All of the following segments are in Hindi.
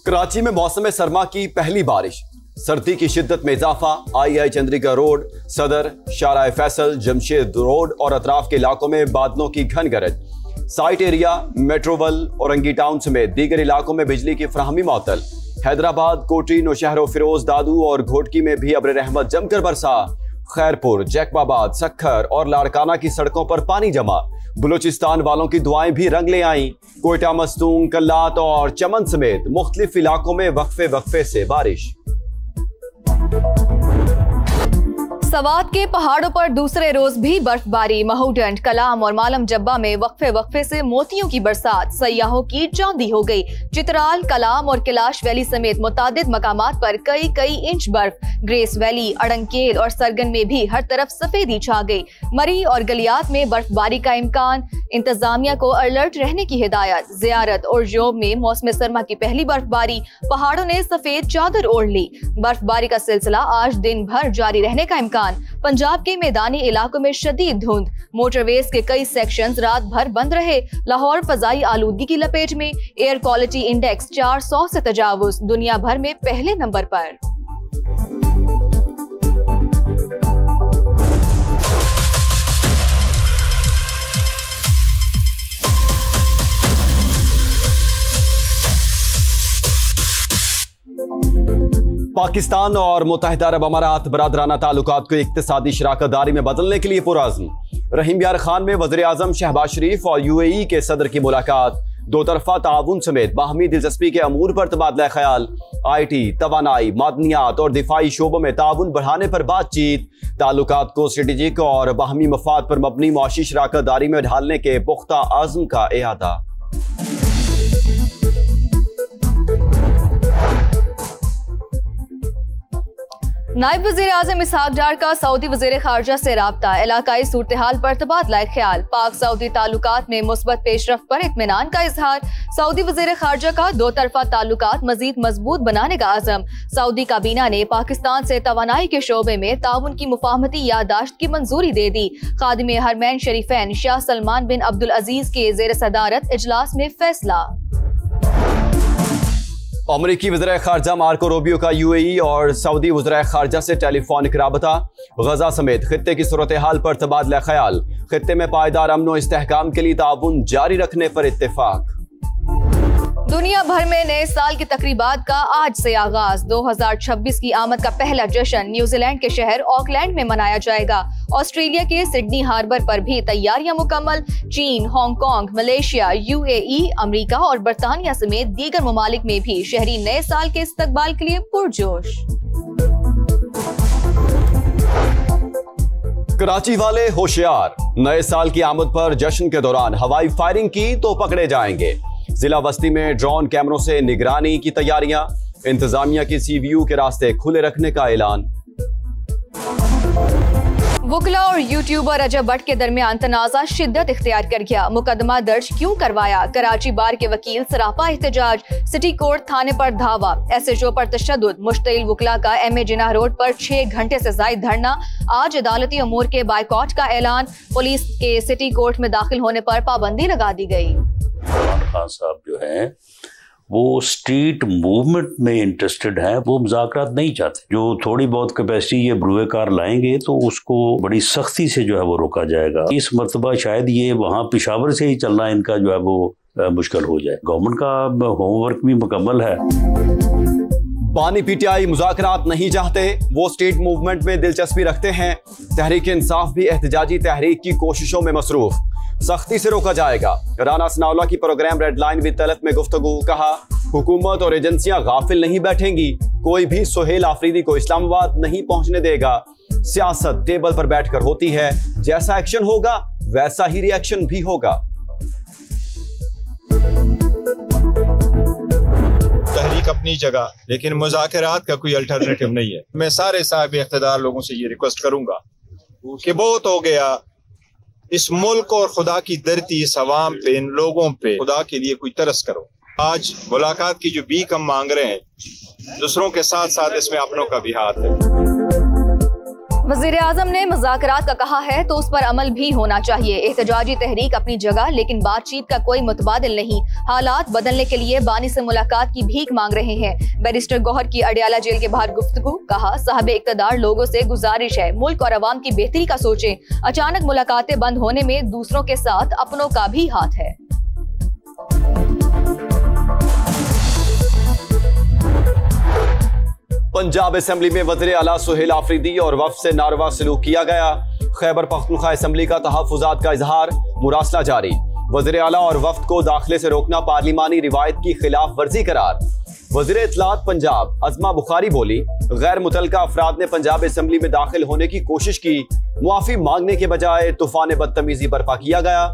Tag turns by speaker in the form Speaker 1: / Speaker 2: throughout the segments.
Speaker 1: कराची में मौसम सरमा की पहली बारिश, सर्दी की शिद्दत में इजाफा। आई चंद्रिका रोड, सदर, शाहराह फैसल, जमशेद रोड और अतराफ के इलाकों में बादलों की घन गरज। साइट एरिया, मेट्रोवल, औरंगी टाउन समेत दीगर इलाकों में बिजली की फराहमी मअतल। हैदराबाद, कोटी, नौशहर, फिरोज, दादू और घोटकी में भी अब्र रहमत जमकर बरसा। खैरपुर, जैकबाबाद, सखर और लाड़काना की सड़कों पर पानी जमा। बलूचिस्तान वालों की दुआएं भी रंग ले आईं। कोयटा, मस्तूंग, कल्लात और चमन समेत मुख्तलिफ इलाकों में वक्फे से बारिश।
Speaker 2: सवात के पहाड़ों पर दूसरे रोज भी बर्फबारी। महूडंड, कलाम और मालम जब्बा में वक्फे से मोतियों की बरसात। सयाहों की चांदी हो गई। चित्राल, कलाम और कैलाश वैली समेत मुतादिद मकामात पर कई इंच बर्फ। ग्रेस वैली, अड़ंकेल और सरगन में भी हर तरफ सफेदी छा गई। मरी और गलियात में बर्फबारी का इम्कान। इंतजामिया को अलर्ट रहने की हिदायत। जियारत और जोब में मौसम सरमा की पहली बर्फबारी। पहाड़ों ने सफेद चादर ओढ़ ली। बर्फबारी का सिलसिला आज दिन भर जारी रहने का इम्कान। पंजाब के मैदानी इलाकों में शदीद धुंध। मोटरवेज के कई सेक्शंस रात भर बंद रहे। लाहौर फजाई आलूदगी की लपेट में। एयर क्वालिटी इंडेक्स 400 से तजावुज, दुनिया भर में पहले नंबर पर।
Speaker 1: पाकिस्तान और मुत्तहिदा अरब अमारात बरादराना ताल्लुकात को इक्तिसादी शराकतदारी में बदलने के लिए पुरअज़्म। रहीम यार खान में वज़ीर आज़म शहबाज शरीफ और UAE के सदर की मुलाकात। दो तरफा ताउन समेत बाहमी दिलचस्पी के अमूर पर तबादला ख्याल। IT, तवानाई, मादनियात और दिफाई शोबों में ताउन बढ़ाने पर बातचीत। ताल्लुकात को स्ट्रेटेजिक और बाहमी मफाद पर मबनी मुआशी शराकतदारी में ढालने के पुख्ता आज़म का इहादा।
Speaker 2: नायब वज़ीर आज़म इसहाक डार का सऊदी वज़ीर ख़ारजा से राब्ता। इलाकाई सूरत हाल पर तबादला ख्याल। पाक सऊदी ताल्लुकात में मुस्बत पेशरफ्त पर इत्मीनान का इजहार। सऊदी वज़ीर ख़ारजा का दो तरफा ताल्लुकात मजीद मजबूत बनाने का अज़म। सऊदी काबीना ने पाकिस्तान से तवानाई के शोबे में ताउन की मुफाहमती यादाश्त की मंजूरी दे दी। खादिम हरमैन शरीफैन शाह सलमान बिन अब्दुल अजीज के ज़ेर सदारत इजलास में फैसला।
Speaker 1: अमरीकी वज़ीर ख़ारजा मार्को रूबियो का UAE और सऊदी वज़ीर ख़ारजा से टेलीफोनिक राबता। गजा समेत खित्ते की सूरत हाल पर तबादला ख्याल। खित्ते में पायदार अमन और इस्तेहकाम के लिए ताउन जारी रखने पर इत्तेफाक।
Speaker 2: दुनिया भर में नए साल की तकरीबात का आज से आगाज। 2026 की आमद का पहला जश्न न्यूजीलैंड के शहर ऑकलैंड में मनाया जाएगा। ऑस्ट्रेलिया के सिडनी हार्बर पर भी तैयारियां मुकम्मल। चीन, हांगकांग, मलेशिया, UAE, अमेरिका और बरतानिया समेत दीगर ममालिक में भी शहरी नए साल के इस्तकबाल के लिए पुरजोश।
Speaker 1: कराची वाले होशियार, नए साल की आमद पर जश्न के दौरान हवाई फायरिंग की तो पकड़े जाएंगे। जिला बस्ती में ड्रोन कैमरों से निगरानी की तैयारियां। इंतजामिया की CVU के रास्ते खुले रखने का ऐलान।
Speaker 2: वुकला और यूट्यूबर रजब भट्ट के दरमियान तनाज़ा शिद्दत इख्तियार कर गया। मुकदमा दर्ज क्यों करवाया? कराची बार के वकील सरापा एहतजाज। सिटी कोर्ट थाने पर धावा। SHO पर तशद्दुद। मुश्तइल वुकला का MA जिन्ना रोड पर 6 घंटे से जायद धरना। आज अदालती अमूर के बायकॉट का ऐलान। पुलिस के सिटी कोर्ट में दाखिल होने पर पाबंदी लगा दी गई।
Speaker 3: खान साहब जो हैं वो स्ट्रीट मूवमेंट में इंटरेस्टेड हैं, वो मुज़ाकरात नहीं चाहते। जो थोड़ी बहुत कैपेसिटी ये बरूए कार लाएंगे तो उसको बड़ी सख्ती से जो है वो रोका जाएगा। इस मरतबा शायद ये वहाँ पेशावर से ही चलना इनका जो है वो मुश्किल हो जाए। गवर्नमेंट का होमवर्क भी मुकम्मल है।
Speaker 1: बानी PTI मुज़ाकरात नहीं चाहते, वो स्ट्रीट मूवमेंट में दिलचस्पी रखते हैं। तहरीक इंसाफ भी एहतजाजी तहरीक की कोशिशों में मसरूफ, सख्ती से रोका जाएगा। राना सनाउल्लाह की program red line with Talat में गुफ्तगू। कहा, हुकूमत और एजेंसियां गाफिल नहीं बैठेंगी। कोई भी सुहेल आफरीदी को इस्लामाबाद नहीं पहुंचने देगा। सियासत टेबल पर बैठकर होती है, जैसा एक्शन होगा वैसा ही रिएक्शन भी होगा।
Speaker 4: तहरीक अपनी जगह, लेकिन मुज़ाकरात का कोई अल्टरनेटिव नहीं है। मैं सारे साहिब इख्तिदार लोगों से ये रिक्वेस्ट करूंगा कि बहुत हो गया, इस मुल्क और खुदा की धरती, इस अवाम पे, इन लोगों पे खुदा के लिए कोई तरस करो। आज मुलाकात की जो भीख हम मांग रहे हैं, दूसरों के साथ साथ इसमें अपनों का भी हाथ है।
Speaker 2: वज़ीर आज़म ने मुज़ाकरात का कहा है तो उस पर अमल भी होना चाहिए। एहतजाजी तहरीक अपनी जगह, लेकिन बातचीत का कोई मुतबादिल नहीं। हालात बदलने के लिए बानी से मुलाकात की भीख मांग रहे हैं। बैरिस्टर गौहर की अडयाला जेल के बाहर गुफ्तगू। कहा, साहब इक़्तिदार लोगों से गुजारिश है मुल्क और अवाम की बेहतरी का सोचें। अचानक मुलाकातें बंद होने में दूसरों के साथ अपनों का भी हाथ है।
Speaker 1: पंजाब असेंबली में वज़ीर आला सुहेल आफरीदी और वफ़द से नारवा सलूक किया गया। खैबर पख्तूनख्वा असेंबली का तहफ़्फ़ुज़ात का इजहार, मुरासला जारी। वज़ीर आला और वफ़द को दाखिले से रोकना पार्लिमानी रिवायत की खिलाफ वर्जी करार। वज़ीर इत्तलात पंजाब अज़मा बुखारी बोली, गैर मुतलका अफराद ने पंजाब असेंबली में दाखिल होने की कोशिश की, मुआफ़ी मांगने के बजाय तूफान बदतमीजी बर्पा किया गया।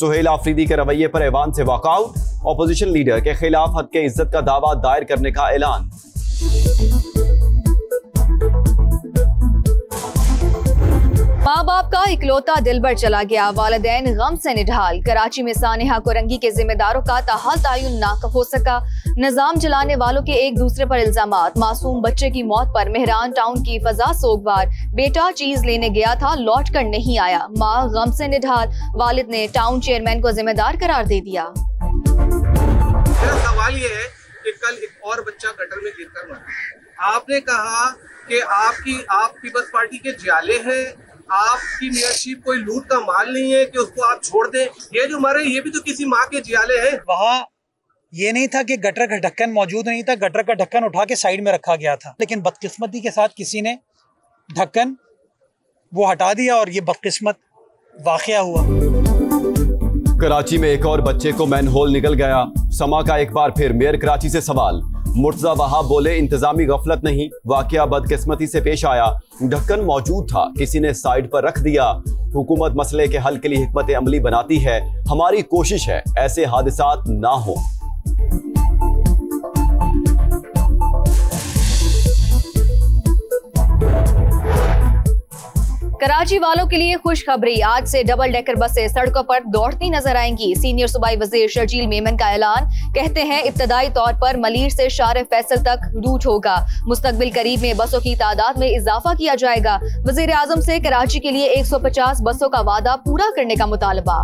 Speaker 1: सुहेल आफरीदी के रवैये पर ऐवान से वॉकआउट। अपोजिशन लीडर के खिलाफ हद के इज्जत का दावा दायर करने का ऐलान।
Speaker 2: माँ बाप का इकलौता दिलबर चला गया, वालिदैन गम से निढाल। कराची में सानिहा कोरंगी के जिम्मेदारों का ताहाल तायुन ना हो सका। निजाम चलाने वालों के एक दूसरे पर इल्जामात। मासूम बच्चे की मौत पर मेहरान टाउन की फजा सोगवार। बेटा चीज लेने गया था, लौट कर नहीं आया, माँ गम से निढाल। वालिद ने टाउन चेयरमैन को जिम्मेदार करार दे दिया।
Speaker 5: मेरा सवाल ये है कि कल एक और बच्चा गटर में गिरकर मरा। आपने कहा कि आप पीपल्स पार्टी के जियाले हैं, आपकी मेयरशिप कोई लूट का माल नहीं है कि उसको आप छोड़ दें। ये जो मरे ये भी तो किसी माँ के जियाले हैं।
Speaker 6: वहाँ ये नहीं था कि गटर का ढक्कन मौजूद नहीं था, गटर का ढक्कन उठा के साइड में रखा गया था, लेकिन बदकिस्मती के साथ किसी ने ढक्कन वो हटा दिया और ये बदकिस्मत वाकया हुआ।
Speaker 1: कराची में एक और बच्चे को मैनहोल निकल गया। समा का एक बार फिर मेयर कराची से सवाल। मुर्तजा वहाब बोले, इंतजामी गफलत नहीं, वाकया बदकिस्मती से पेश आया। ढक्कन मौजूद था, किसी ने साइड पर रख दिया। हुकूमत मसले के हल के लिए हिकमत अमली बनाती है, हमारी कोशिश है ऐसे हादसात ना हो।
Speaker 2: कराची वालों के लिए खुशखबरी, आज से डबल डेकर बसें सड़कों पर दौड़ती नजर आएंगी। सीनियर सूबाई वजीर शर्जील मेमन का ऐलान। कहते हैं इब्तदाई तौर पर मलीर से शार फैसल तक रूट होगा। मुस्तकबिल करीब में बसों की तादाद में इजाफा किया जाएगा। वजीर आजम से कराची के लिए 150 बसों का वादा पूरा करने का मुतालबा।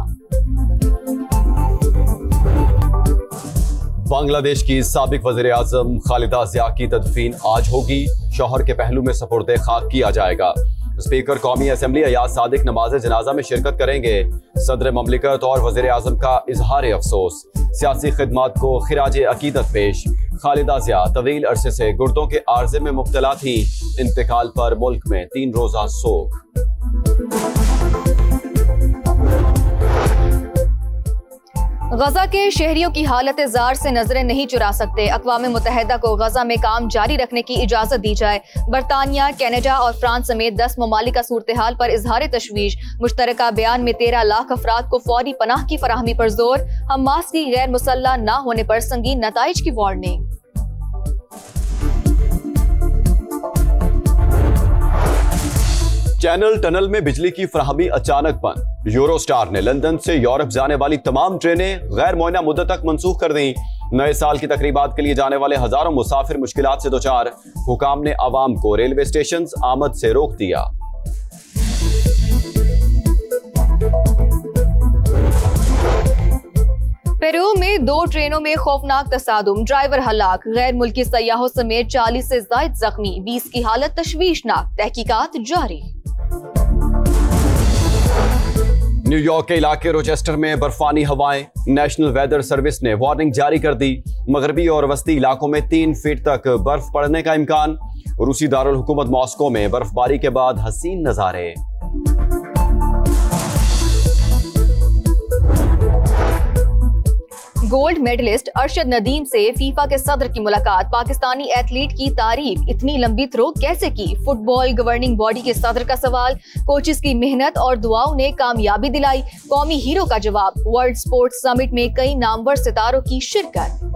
Speaker 1: बांग्लादेश की साबिक वज़ीर आज़म खालिदा ज़िया की तदफीन आज होगी। शौहर के पहलू में सपुर्दे खाक किया जाएगा। स्पीकर कौमी असेंबली अयाज सादिक नमाज जनाजा में शिरकत करेंगे। सदर ममलिकत और वज़ीर आज़म का इजहार अफसोस। सियासी खिदमात को खिराज अकीदत पेश। खालिदा ज़िया तवील अरसे से गुर्दों के आर्जे में मुब्तला थी। इंतकाल पर मुल्क में 3 रोज़ा सोग।
Speaker 2: गजा के शहरियों की हालत जार से नजरें नहीं चुरा सकते। अक़वाम मुत्तहिदा को गजा में काम जारी रखने की इजाजत दी जाए। बरतानिया, कनाडा और फ्रांस समेत 10 ममालिक का सूरत हाल पर इजहार तशवीश। मुश्तरका बयान में 13 लाख अफराद को फौरी पनाह की फराहमी पर जोर। हमास की गैर मुसल्लह न होने पर संगीन नताइज की वार्निंग।
Speaker 1: चैनल टनल में बिजली की फराहमी अचानक बंद। यूरोस्टार ने लंदन से यूरोप जाने वाली तमाम ट्रेनें गैर मुअय्यना मुद्दत तक मंसूख कर दी। नए साल की तकरीबात के लिए जाने वाले हजारों मुसाफिर मुश्किलात से दोचार। हुकाम ने आवाम को रेलवे स्टेशन आमद से रोक दिया।
Speaker 2: पेरू में 2 ट्रेनों में खौफनाक तसादुम, ड्राइवर हलाक। गैर मुल्की सयाहों समेत 40 से ज्यादा जख्मी, 20 की हालत तशवीशनाक। तहकीकात जारी।
Speaker 1: न्यूयॉर्क के इलाके रोचेस्टर में बर्फानी हवाएं। नेशनल वेदर सर्विस ने वार्निंग जारी कर दी। मगरबी और वस्ती इलाकों में 3 फीट तक बर्फ पड़ने का इम्कान। रूसी दारुल हुकूमत मॉस्को में बर्फबारी के बाद हसीन नजारे।
Speaker 2: गोल्ड मेडलिस्ट अरशद नदीम से फीफा के सदर की मुलाकात। पाकिस्तानी एथलीट की तारीफ, इतनी लंबी थ्रो कैसे की? फुटबॉल गवर्निंग बॉडी के सदर का सवाल। कोचेस की मेहनत और दुआओं ने कामयाबी दिलाई। कौमी हीरो का जवाब। वर्ल्ड स्पोर्ट्स समिट में कई नामवर सितारों की शिरकत।